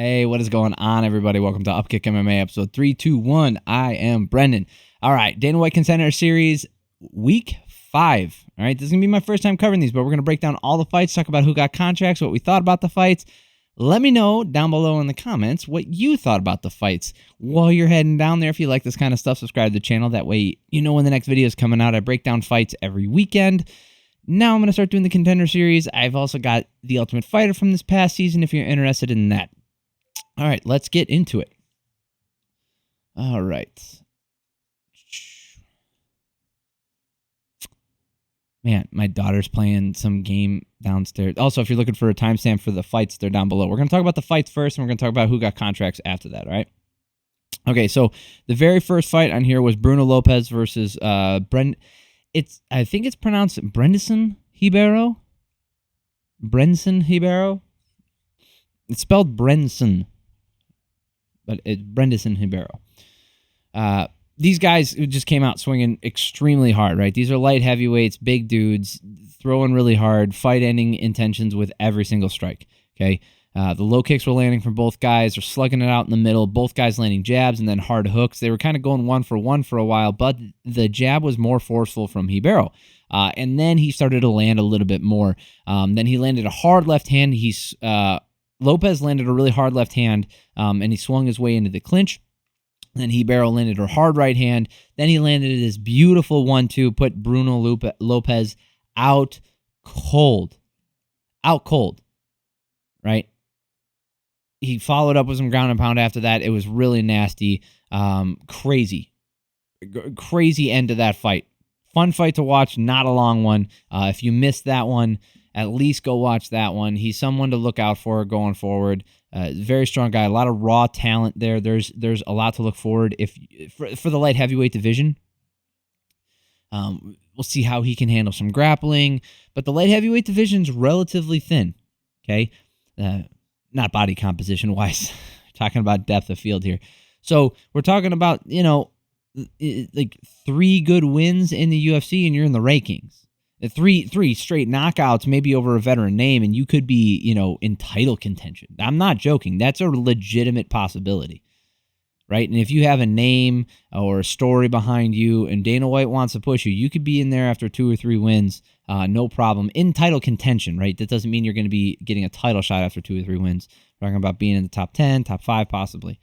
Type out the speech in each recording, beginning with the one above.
Hey, what is going on, everybody? Welcome to Upkick MMA episode 321. I am Brendan. All right, Dana White Contender Series, week 5. All right, this is going to be my first time covering these, but we're going to break down all the fights, talk about who got contracts, what we thought about the fights. Let me know down below in the comments what you thought about the fights while you're heading down there. If you like this kind of stuff, subscribe to the channel. That way you know when the next video is coming out. I break down fights every weekend. Now I'm going to start doing the Contender Series. I've also got the Ultimate Fighter from this past season if you're interested in that. All right, let's get into it. All right. Man, my daughter's playing some game downstairs. Also, if you're looking for a timestamp for the fights, they're down below. We're going to talk about the fights first, and we're going to talk about who got contracts after that, all right? Okay, so the very first fight on here was Bruno Lopes versus I think it's pronounced Brendson Ribeiro. Brendson Ribeiro. It's spelled Brendson, but it's Brendson Ribeiro. These guys just came out swinging extremely hard, right? These are light heavyweights, big dudes, throwing really hard, fight-ending intentions with every single strike, okay? The low kicks were landing from both guys. They're slugging it out in the middle. Both guys landing jabs and then hard hooks. They were kind of going one for a while, but the jab was more forceful from Ribeiro. And then he started to land a little bit more. Then he landed a hard left hand. Lopes landed a really hard left hand, and he swung his way into the clinch. Then Ribeiro landed a hard right hand. Then he landed this beautiful 1-2, put Bruno Lopes out cold. Out cold, right? He followed up with some ground and pound after that. It was really nasty. Crazy end to that fight. Fun fight to watch, not a long one. If you missed that one, at least go watch that one. He's someone to look out for going forward. Very strong guy. A lot of raw talent there. There's a lot to look forward for the light heavyweight division. We'll see how he can handle some grappling. But the light heavyweight division's relatively thin. Okay, not body composition wise. Talking about depth of field here. So we're talking about like 3 good wins in the UFC, and you're in the rankings. Three straight knockouts, maybe over a veteran name, and you could be, in title contention. I'm not joking. That's a legitimate possibility, right? And if you have a name or a story behind you and Dana White wants to push you, you could be in there after 2 or 3 wins, no problem, in title contention, right? That doesn't mean you're going to be getting a title shot after 2 or 3 wins. We're talking about being in the top 10, top 5 possibly.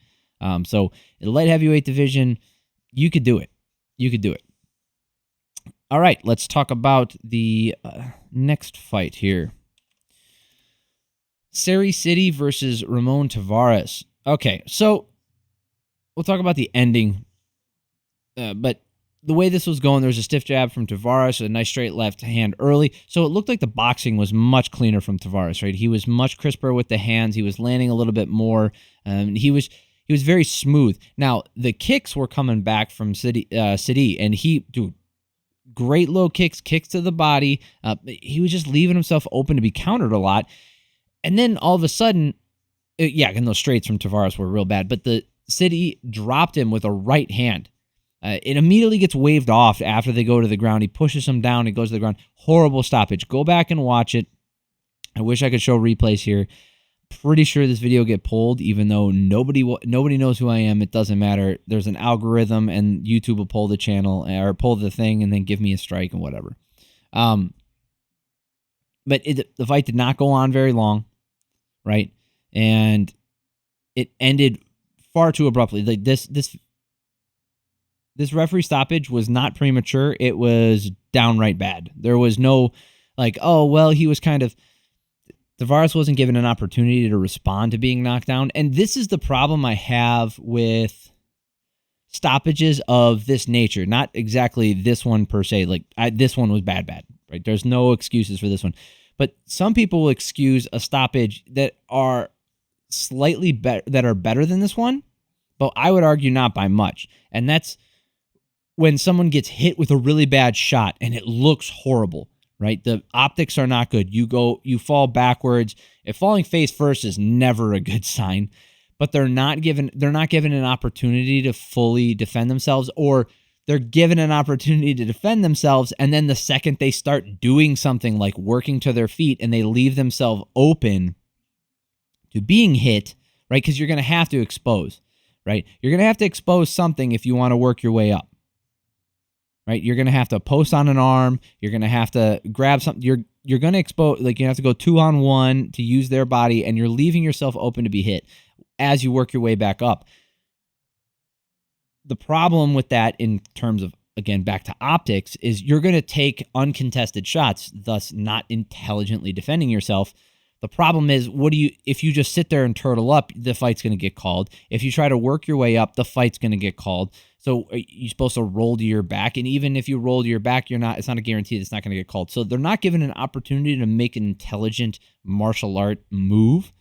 So in the light heavyweight division, you could do it. You could do it. All right, let's talk about the next fight here. Sidey versus Ramon Taveras. Okay, so we'll talk about the ending. But the way this was going, there was a stiff jab from Taveras, a nice straight left hand early. So it looked like the boxing was much cleaner from Taveras, right? He was much crisper with the hands. He was landing a little bit more. He was very smooth. Now, the kicks were coming back from Sidey, and great low kicks to the body. He was just leaving himself open to be countered a lot. And then all of a sudden, and those straights from Taveras were real bad, but the Sidey dropped him with a right hand. It immediately gets waved off after they go to the ground. He pushes him down. He goes to the ground. Horrible stoppage. Go back and watch it. I wish I could show replays here. Pretty sure this video get pulled, even though nobody knows who I am. It doesn't matter. There's an algorithm, and YouTube will pull the channel or pull the thing and then give me a strike and whatever. But the fight did not go on very long, right? And it ended far too abruptly. Like this referee stoppage was not premature. It was downright bad. There was no he was kind of. Taveras wasn't given an opportunity to respond to being knocked down. And this is the problem I have with stoppages of this nature. Not exactly this one per se. This one was bad, right? There's no excuses for this one. But some people will excuse a stoppage that are slightly better, that are better than this one. But I would argue not by much. And that's when someone gets hit with a really bad shot and it looks horrible. Right? The optics are not good. You fall backwards. If falling face first is never a good sign, but they're not given an opportunity to fully defend themselves, or they're given an opportunity to defend themselves, and then the second they start doing something like working to their feet and they leave themselves open to being hit, right? Because you're going to have to expose, right? You're going to have to expose something if you want to work your way up, right? You're going to have to post on an arm. You're going to have to grab something. You're going to expose, like you have to go 2-on-1 to use their body, and you're leaving yourself open to be hit as you work your way back up. The problem with that in terms of, again, back to optics, is you're going to take uncontested shots, thus not intelligently defending yourself. The problem is, if you just sit there and turtle up, the fight's going to get called. If you try to work your way up, the fight's going to get called. So you're supposed to roll to your back, and even if you roll to your back, it's not a guarantee that it's not going to get called. So they're not given an opportunity to make an intelligent martial art move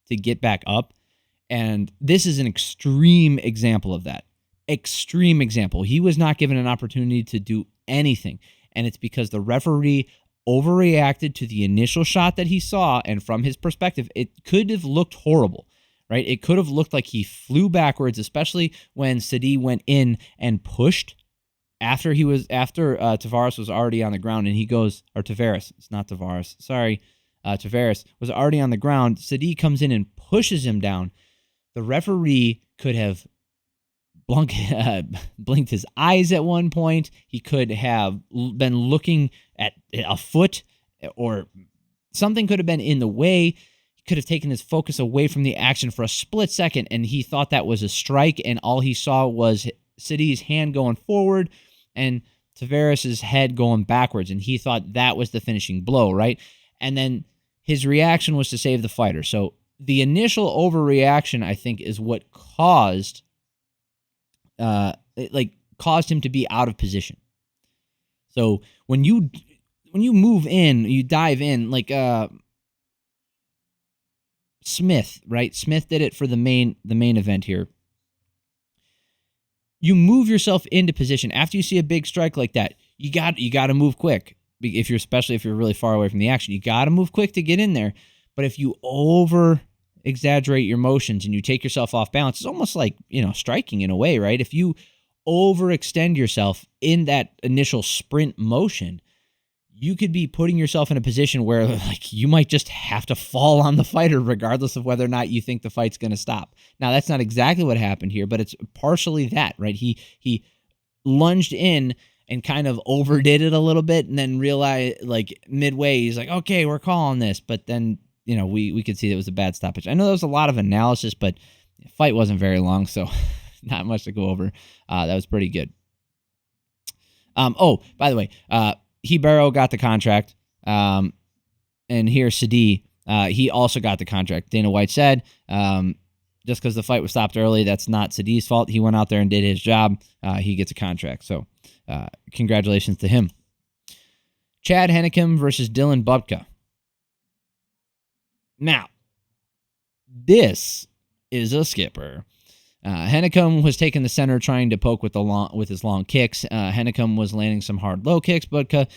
to get back up. And this is an extreme example of that. Extreme example. He was not given an opportunity to do anything. And it's because the referee overreacted to the initial shot that he saw. And from his perspective, it could have looked horrible, right? It could have looked like he flew backwards, especially when Sidey went in and pushed after Taveras was already on the ground. And he goes, or Taveras, it's not Taveras, sorry. Taveras was already on the ground. Sidey comes in and pushes him down. The referee could have blinked his eyes at one point. He could have been looking at a foot, or something could have been in the way. He could have taken his focus away from the action for a split second, and he thought that was a strike, and all he saw was Sidey's hand going forward and Taveras' head going backwards, and he thought that was the finishing blow, right? And then his reaction was to save the fighter. So the initial overreaction, I think, is what caused him to be out of position. So when you move in, you dive in, like Smith, right? Smith did it for the main event here. You move yourself into position after you see a big strike like that. You got to move quick. Especially if you're really far away from the action, you got to move quick to get in there. But if you over exaggerate your motions and you take yourself off balance, it's almost like, striking in a way, right? If you overextend yourself in that initial sprint motion, you could be putting yourself in a position where, like, you might just have to fall on the fighter regardless of whether or not you think the fight's going to stop. Now, that's not exactly what happened here, but it's partially that, right? He lunged in and kind of overdid it a little bit, and then realized, like, midway, he's like, okay, we're calling this. But then, we could see it was a bad stoppage. I know there was a lot of analysis, but the fight wasn't very long, so not much to go over. That was pretty good. By the way, Ribeiro got the contract, and here Sidey, he also got the contract. Dana White said, just because the fight was stopped early, that's not Sidey's fault. He went out there and did his job. He gets a contract, so congratulations to him. Chad Hanekom versus Dylan Budka. Now, this is a skipper. Hanekom was taking the center, trying to poke with his long kicks. Hanekom was landing some hard low kicks. Budka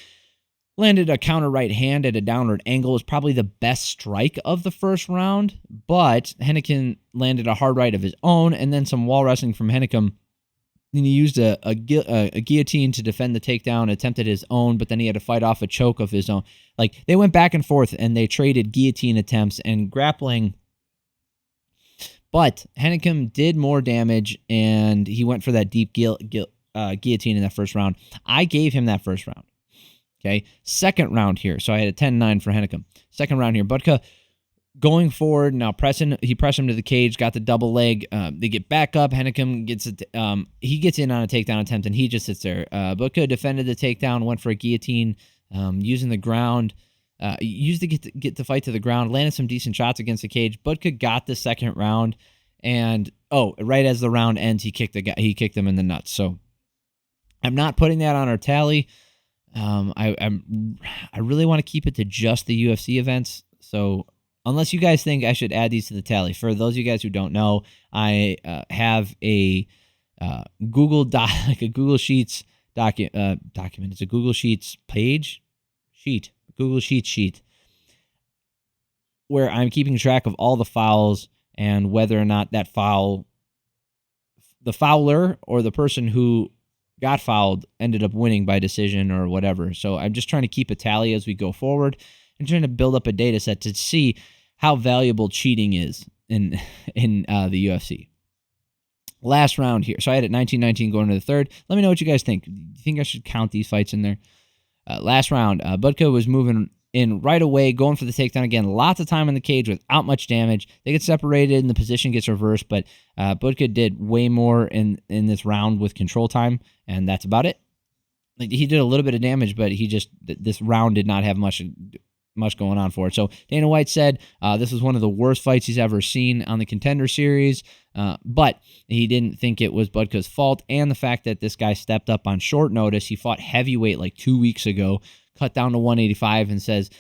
landed a counter right hand at a downward angle. It was probably the best strike of the first round, but Hanekom landed a hard right of his own, and then some wall wrestling from Hanekom. And he used a guillotine to defend the takedown, attempted his own, but then he had to fight off a choke of his own. Like, they went back and forth, and they traded guillotine attempts and grappling. But Hanekom did more damage, and he went for that deep guillotine in that first round. I gave him that first round. Okay, second round here. So I had a 10-9 for Hanekom. Second round here. Budka going forward, now he pressed him to the cage, got the double leg. They get back up. Hanekom gets in on a takedown attempt, and he just sits there. Budka defended the takedown, went for a guillotine, using the ground. Used to get the fight to the ground, landed some decent shots against the cage. Budka got the second round, and right as the round ends, he kicked him in the nuts. So I'm not putting that on our tally. I really want to keep it to just the UFC events. So unless you guys think I should add these to the tally, for those of you guys who don't know, I have a Google Sheets document. It's a Google Sheets Google sheet where I'm keeping track of all the fouls and whether or not that foul, the fouler or the person who got fouled ended up winning by decision or whatever. So I'm just trying to keep a tally as we go forward and trying to build up a data set to see how valuable cheating is in the UFC. Last round here. So I had it 19-19 going to the third. Let me know what you guys think. Do you think I should count these fights in there? Last round, Budka was moving in right away, going for the takedown again. Lots of time in the cage without much damage. They get separated and the position gets reversed, but Budka did way more in this round with control time, and that's about it. Like, he did a little bit of damage, but this round did not have much going on for it. So Dana White said this was one of the worst fights he's ever seen on the Contender Series, but he didn't think it was Budka's fault, and the fact that this guy stepped up on short notice. He fought heavyweight like 2 weeks ago, cut down to 185, and says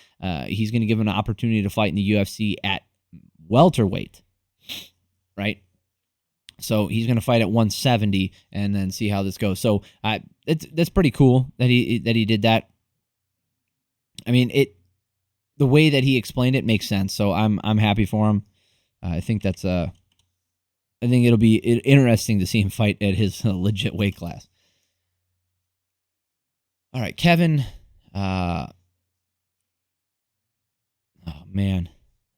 he's going to give him an opportunity to fight in the UFC at welterweight, right? So he's going to fight at 170 and then see how this goes. So that's pretty cool that he did that. I mean, the way that he explained it makes sense. So I'm happy for him. I think I think it'll be interesting to see him fight at his legit weight class. All right, Kevin. Oh man,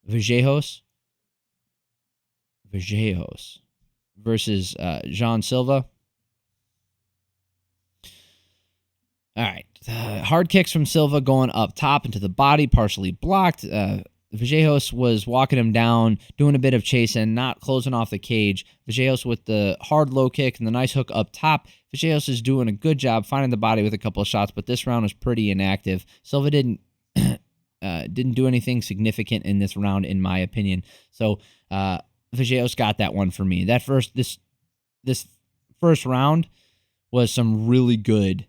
Vallejos versus Jean Silva. All right. Hard kicks from Silva going up top into the body, partially blocked. Vallejos was walking him down, doing a bit of chasing, not closing off the cage. Vallejos with the hard low kick and the nice hook up top. Vallejos is doing a good job finding the body with a couple of shots, but this round was pretty inactive. Silva didn't do anything significant in this round, in my opinion. So Vallejos got that one for me. This first round was some really good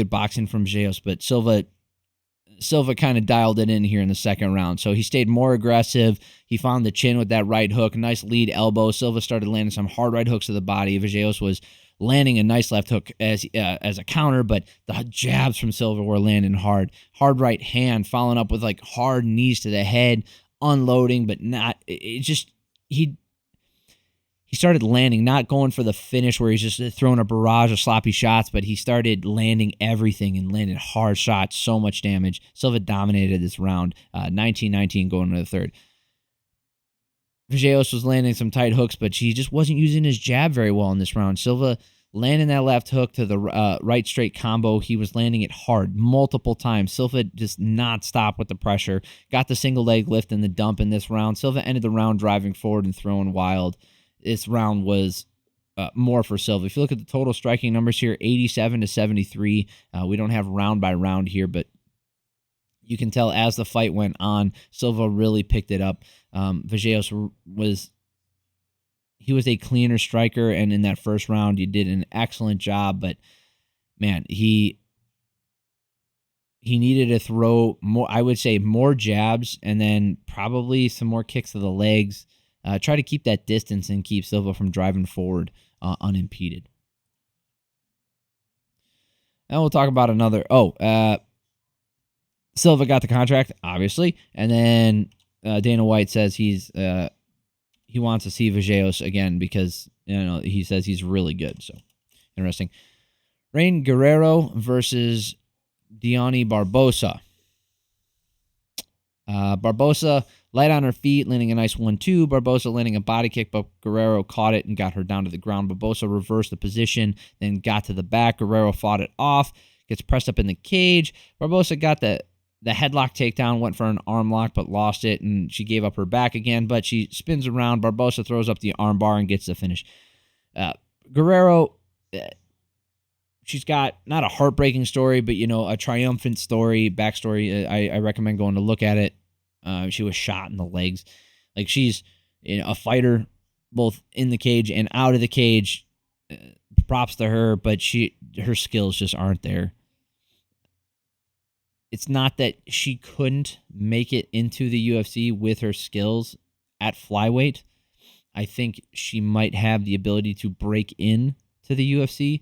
boxing from Vallejos, but Silva kind of dialed it in here in the second round. So he stayed more aggressive. He found the chin with that right hook, nice lead elbow. Silva started landing some hard right hooks to the body. Vallejos was landing a nice left hook as a counter, but the jabs from Silva were landing hard. Hard right hand, following up with like hard knees to the head, unloading, but not. He started landing, not going for the finish where he's just throwing a barrage of sloppy shots, but he started landing everything and landed hard shots, so much damage. Silva dominated this round, 19-19 going to the third. Vallejos was landing some tight hooks, but he just wasn't using his jab very well in this round. Silva landing that left hook to the right straight combo. He was landing it hard multiple times. Silva just not stop with the pressure. Got the single leg lift and the dump in this round. Silva ended the round driving forward and throwing wild. This round was more for Silva. If you look at the total striking numbers here, 87-73. We don't have round by round here, but you can tell as the fight went on, Silva really picked it up. Vallejos was a cleaner striker, and in that first round, he did an excellent job. But man, he needed to throw more. I would say more jabs, and then probably some more kicks to the legs. Try to keep that distance and keep Silva from driving forward unimpeded. And we'll talk about another. Silva got the contract, obviously, and then Dana White says he wants to see Vallejos again because he says he's really good. So interesting. Rainn Guerrero versus Dione Barbosa. Barbosa light on her feet, landing a nice 1-2. Barbosa landing a body kick, but Guerrero caught it and got her down to the ground. Barbosa reversed the position, then got to the back. Guerrero fought it off, gets pressed up in the cage. Barbosa got the headlock takedown, went for an arm lock, but lost it, and she gave up her back again, but she spins around. Barbosa throws up the arm bar and gets the finish. Guerrero, she's got not a heartbreaking story, but, a triumphant story, backstory. I recommend going to look at it. She was shot in the legs. Like, she's a fighter both in the cage and out of the cage. Props to her, but her skills just aren't there. It's not that she couldn't make it into the UFC with her skills at flyweight. I think she might have the ability to break in to the UFC,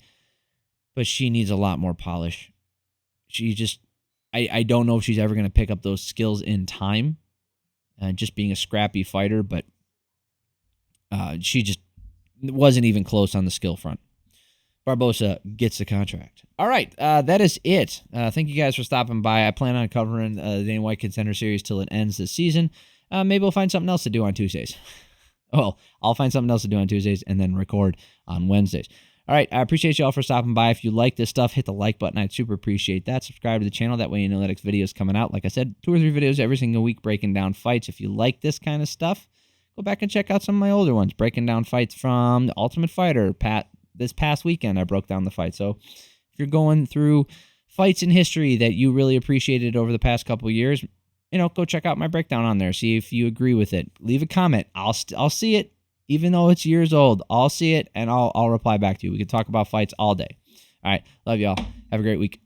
but she needs a lot more polish. I don't know if she's ever going to pick up those skills in time, just being a scrappy fighter, but she just wasn't even close on the skill front. Barbosa gets the contract. All right, that is it. Thank you guys for stopping by. I plan on covering the Dana White Contender Series till it ends this season. maybe we'll find something else to do on Tuesdays. Well, I'll find something else to do on Tuesdays and then record on Wednesdays. All right, I appreciate you all for stopping by. If you like this stuff, hit the like button. I'd super appreciate that. Subscribe to the channel. That way you know the next video's coming out. Like I said, 2 or 3 videos every single week breaking down fights. If you like this kind of stuff, go back and check out some of my older ones, breaking down fights from The Ultimate Fighter. This past weekend, I broke down the fight. So if you're going through fights in history that you really appreciated over the past couple of years, go check out my breakdown on there. See if you agree with it. Leave a comment. I'll see it. Even though it's years old, I'll see it, and I'll reply back to you. We can talk about fights all day. All right. Love y'all. Have a great week.